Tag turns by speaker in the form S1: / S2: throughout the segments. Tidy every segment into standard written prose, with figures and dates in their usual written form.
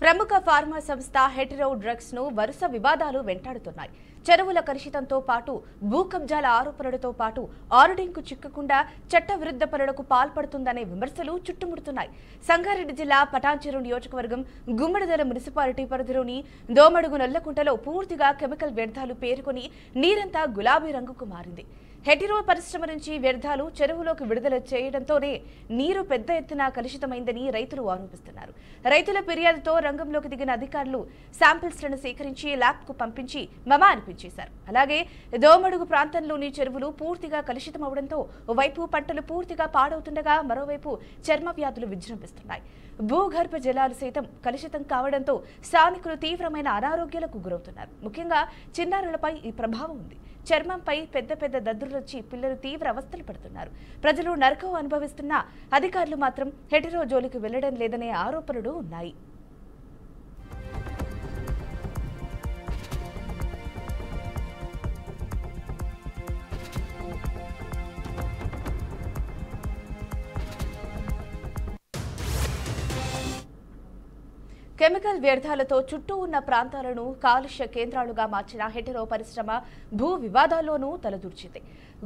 S1: ప్రముఖ ఫార్మా సంస్థ hetero drugs ను వరుస వివాదాలు వెంటాడుతున్నాయి. చెరువుల కలుషితంతో పాటు భూ కబ్జాల ఆరోపణలతో పాటు ఆరుడింకు చిక్కకుండా చట్టవిరుద్ధ పనులకు పాల్పడుతుందనే విమర్శలు చుట్టుముడుతున్నాయి. సంగారెడ్డి జిల్లా పటాన్చెరు నియోజకవర్గం గుమ్మడిదల మున్సిపాలిటీ పరిధిలోని దోమడుగు నల్లకుంటలో పూర్తిగా కెమికల్ వ్యర్థాలు పేరుకొని నీరంతా గులాబీ రంగుకు మారింది. హెటెరో పరిశ్రమ నుంచి వ్యర్థాలు చెరువులోకి విడుదల చేయడంతోనే నీరు పెద్ద ఎత్తున కలుషితమైందని రైతులు ఆరోపిస్తున్నారు. రైతుల ఫిర్యాదుతో రంగంలోకి దిగిన అధికారులు శాంపిల్స్లను సేకరించి ల్యాబ్కు పంపించి మమా అనిపించేశారు. అలాగే దోమడుగు ప్రాంతంలోని చెరువులు పూర్తిగా కలుషితమవడంతో ఓవైపు పంటలు పూర్తిగా పాడవుతుండగా మరోవైపు చర్మ వ్యాధులు విజృంభిస్తున్నాయి. భూగర్భ జలాలు సైతం కలుషితం కావడంతో స్థానికులు తీవ్రమైన అనారోగ్యాలకు గురవుతున్నారు. ముఖ్యంగా చిన్నారులపై ఈ ప్రభావం ఉంది. చర్మంపై పెద్ద పెద్ద దద్దులొచ్చి పిల్లలు తీవ్ర అవస్థలు పడుతున్నారు. ప్రజలు నరకం అనుభవిస్తున్నా అధికారులు మాత్రం హెటెరో జోలికి వెళ్లడం లేదనే ఆరోపణలు ఉన్నాయి. కెమికల్ వ్యర్థాలతో చుట్టూ ఉన్న ప్రాంతాలను కాలుష్య కేంద్రాలుగా మార్చిన హెటెరో పరిశ్రమ భూ వివాదాల్లోనూ తలదూర్చింది.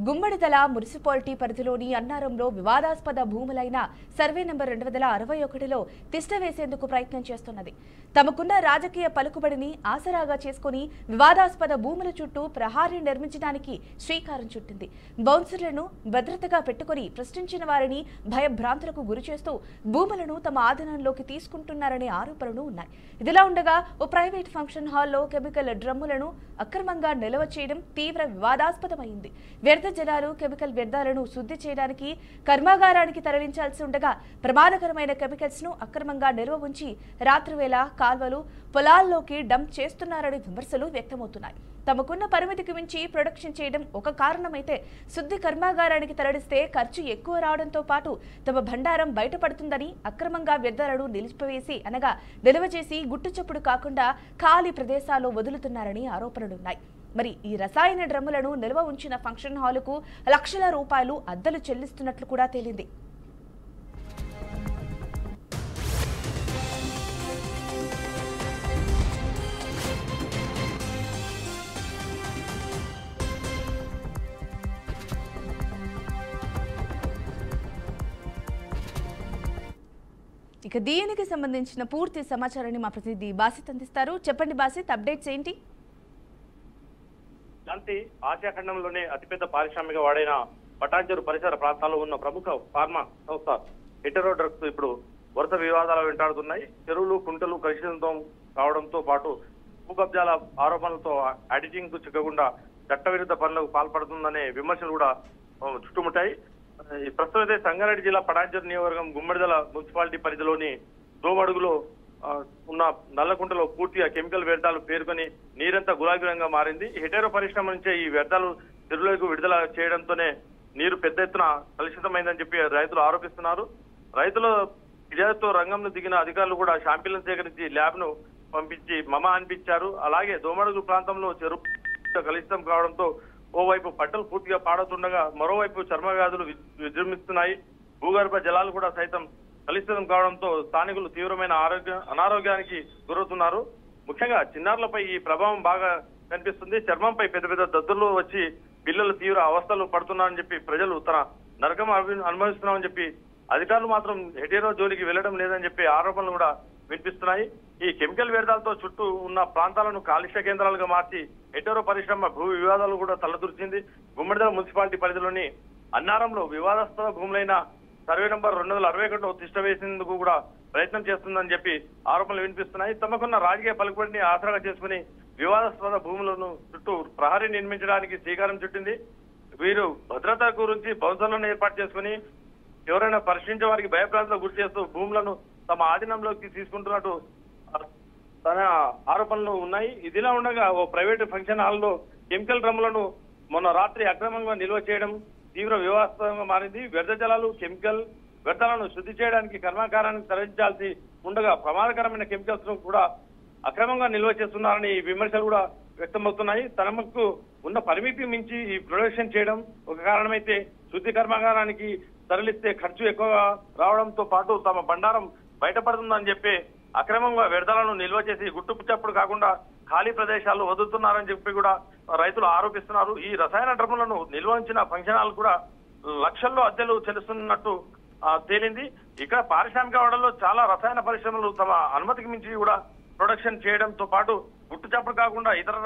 S1: గుమ్మడిదల మున్సిపాలిటీ పరిధిలోని అన్నారంలో వివాదాస్పద భూములైన సర్వే నంబర్ 261లో తిష్ట వేసేందుకు ప్రయత్నం చేస్తున్నది. తమకున్న రాజకీయ పలుకుబడిని ఆసరాగా చేసుకుని వివాదాస్పద భూముల చుట్టూ ప్రహారీ నిర్మించడానికి శ్రీకారం చుట్టింది. బౌన్సర్లను భద్రతగా పెట్టుకుని ప్రశ్నించిన వారిని భయభ్రాంతులకు గురిచేస్తూ భూములను తమ ఆధీనంలోకి తీసుకుంటున్నారనే ఆరోపణలు ఉన్నాయి. ఇదిలా ఉండగా ఓ ప్రైవేట్ ఫంక్షన్ హాల్లో కెమికల్ డ్రమ్ములను అక్రమంగా నిల్వ చేయడం తీవ్ర వివాదాస్పదమైంది. వ్యర్థ జలాలు కెమికల్ వ్యర్థాలను శుద్ధి చేయడానికి కర్మాగారానికి తరలించాల్సి ఉండగా ప్రమాదకరమైన కెమికల్స్ ను అక్రమంగా నిల్వ ఉంచి రాత్రివేళ కాల్వలు పొలాల్లోకి డంప్ చేస్తున్నారని విమర్శలు వ్యక్తమవుతున్నాయి. తమకున్న పరిమితికి మించి ప్రొడక్షన్ చేయడం ఒక కారణమైతే శుద్ధి కర్మాగారానికి తరలిస్తే ఖర్చు ఎక్కువ రావడంతో పాటు తమ భండారం బయటపడుతుందని అక్రమంగా వ్యర్థాలను నిలిపివేసి అనగా నిల్వ చేసి గుట్టుచప్పుడు కాకుండా ఖాళీ ప్రదేశాల్లో వదులుతున్నారని ఆరోపణలున్నాయి. మరి ఈ రసాయన డ్రమ్ములను నిల్వ ఉంచిన ఫంక్షన్ హాలుకు లక్షల రూపాయలు అద్దెలు చెల్లిస్తున్నట్లు కూడా తేలింది. ఇక దీనికి సంబంధించిన పూర్తి సమాచారాన్ని మా ప్రతినిధి బాసిత్ అందిస్తారు. చెప్పండి బాసిత్, అప్డేట్స్ ఏంటి?
S2: శాంతి, ఆసియా ఖండంలోనే అతిపెద్ద పారిశ్రామిక వాడైన పటాన్చెరు పరిసర ప్రాంతాల్లో ఉన్న ప్రముఖ ఫార్మా సంస్థ హెటెరో డ్రగ్స్ ఇప్పుడు వరుస వివాదాలు వెంటాడుతున్నాయి. చెరువులు కుంటలు కలుషితంతో కావడంతో పాటు భూ కబ్జాల ఆరోపణలతో ఆడిటింగ్ కు చిక్కకుండా చట్టవిరుద్ధ పనులకు పాల్పడుతుందనే విమర్శలు కూడా చుట్టుముట్టాయి. ప్రస్తుతం అయితే సంగారెడ్డి జిల్లా పటాన్చెరు నియోజకవర్గం గుమ్మడిదల మున్సిపాలిటీ పరిధిలోని దోమడుగులో ఉన్న నల్లకుంటలో పూర్తిగా కెమికల్ వ్యర్థాలు పేరుకొని నీరంతా గులాబీ రంగుగా మారింది. హెటెరో పరిశ్రమ నుంచే ఈ వ్యర్థాలు చెరువులకు విడుదల చేయడంతోనే నీరు పెద్ద ఎత్తున కలుషితమైందని చెప్పి రైతులు ఆరోపిస్తున్నారు. రైతుల ఫిర్యాదుతో రంగంలో దిగిన అధికారులు కూడా శాంపిల్ను సేకరించి ల్యాబ్ ను పంపించి మమా అనిపించారు. అలాగే దోమడుగు ప్రాంతంలో చెరువు కలుషితం కావడంతో ఓవైపు పంటలు పూర్తిగా పాడుతుండగా మరోవైపు చర్మ వ్యాధులు విజృంభిస్తున్నాయి. భూగర్భ జలాలు కూడా సైతం కలుషితం కావడంతో స్థానికులు తీవ్రమైన అనారోగ్యానికి గురవుతున్నారు. ముఖ్యంగా చిన్నారులపై ఈ ప్రభావం బాగా కనిపిస్తుంది. చర్మంపై పెద్ద పెద్ద దద్దులు వచ్చి పిల్లలు తీవ్ర అవస్థలు పడుతున్నారని చెప్పి ప్రజలు తన నరకం అనుభవిస్తున్నామని చెప్పి అధికారులు మాత్రం హెటెరో జోలికి వెళ్లడం లేదని చెప్పి ఆరోపణలు కూడా వినిపిస్తున్నాయి. ఈ కెమికల్ వ్యర్థాలతో చుట్టూ ఉన్న ప్రాంతాలను కాలుష్య కేంద్రాలుగా మార్చి హెటెరో పరిశ్రమ భూ వివాదాలు కూడా తలదూర్చింది. గుమ్మడిదల మున్సిపాలిటీ పరిధిలోని అన్నారంలో వివాదాస్పద భూములైన సర్వే నంబర్ 261లో తిష్ట వేసేందుకు కూడా ప్రయత్నం చేస్తుందని చెప్పి ఆరోపణలు వినిపిస్తున్నాయి. తమకున్న రాజకీయ పలుకుబడిని ఆసరాగా చేసుకుని వివాదాస్పద భూములను చుట్టూ ప్రహరీ నిర్మించడానికి శ్రీకారం చుట్టింది. వీరు భద్రత గురించి బౌన్సర్లను ఏర్పాటు చేసుకుని ఎవరైనా పరిశీలించే వారికి భయభ్రాంతులకు గురి చేస్తూ భూములను తమ ఆధీనంలోకి తీసుకుంటున్నట్టు తన ఆరోపణలు ఉన్నాయి. ఇదిలా ఉండగా ఓ ప్రైవేటు ఫంక్షన్ హాల్లో కెమికల్ డ్రమ్ములను మొన్న రాత్రి అక్రమంగా నిల్వ చేయడం తీవ్ర వివాదాస్పదంగా మారింది. వ్యర్థ జలాలు కెమికల్ వ్యర్థాలను శుద్ధి చేయడానికి కర్మాగారానికి తరలించాల్సి ఉండగా ప్రమాదకరమైన కెమికల్స్ ను కూడా అక్రమంగా నిల్వ చేస్తున్నారని విమర్శలు కూడా వ్యక్తమవుతున్నాయి. తమకు ఉన్న పరిమితి మించి ఈ ప్రొడక్షన్ చేయడం ఒక కారణమైతే శుద్ధి కర్మాగారానికి తరలిస్తే ఖర్చు ఎక్కువ రావడంతో పాటు తమ బండారం బయటపడుతుందని చెప్పి అక్రమంగా వ్యర్థాలను నిల్వ చేసి గుట్టుపుచ్చప్పుడు కాకుండా ఖాళీ ప్రదేశాల్లో వదులుతున్నారని చెప్పి కూడా రైతులు ఆరోపిస్తున్నారు. ఈ రసాయన డ్రమ్ములను నిల్వ ఉంచిన ఫంక్షన్ హాల్ కూడా లక్షల్లో అద్దెలు చెల్లిస్తున్నట్టు తేలింది. ఇక్కడ పారిశ్రామిక వాడల్లో చాలా రసాయన పరిశ్రమలు తమ అనుమతికి మించి కూడా ప్రొడక్షన్ చేయడంతో పాటు గుట్టుచప్పుడు కాకుండా ఇతర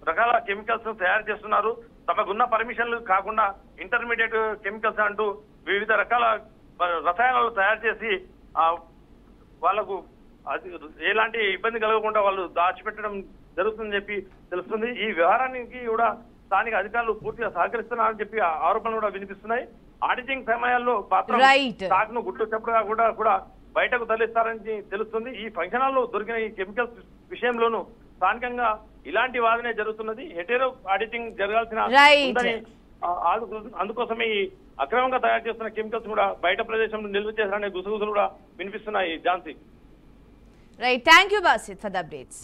S2: రకాల కెమికల్స్ తయారు చేస్తున్నారు. తమకున్న పర్మిషన్లు కాకుండా ఇంటర్మీడియట్ కెమికల్స్ అంటూ వివిధ రకాల రసాయనాలు తయారు చేసి వాళ్లకు ఎలాంటి ఇబ్బంది కలగకుండా వాళ్ళు దాచిపెట్టడం జరుగుతుందని చెప్పి తెలుస్తుంది. ఈ వ్యవహారానికి కూడా స్థానిక అధికారులు పూర్తిగా సహకరిస్తున్నారని చెప్పి ఆరోపణలు కూడా వినిపిస్తున్నాయి. ఆడిటింగ్ సమయాల్లో పాత్ర స్టాక్ ను గుట్టు చెప్పగా కూడా బయటకు తరలిస్తారని తెలుస్తుంది. ఈ ఫంక్షన్ హాల్లో దొరికిన ఈ కెమికల్స్ విషయంలోనూ స్థానికంగా ఇలాంటి వాదనే జరుగుతున్నది. హెటెరో ఆడిటింగ్ జరగాల్సిన ఉందని అందుకోసమే ఈ అక్రమంగా తయారు చేస్తున్న కెమికల్స్ కూడా బయట ప్రదేశంలో నిల్వ చేశారనే గుసగుసలు కూడా వినిపిస్తున్నాయి. Jhansi.
S1: Right, thank you Basit for the updates.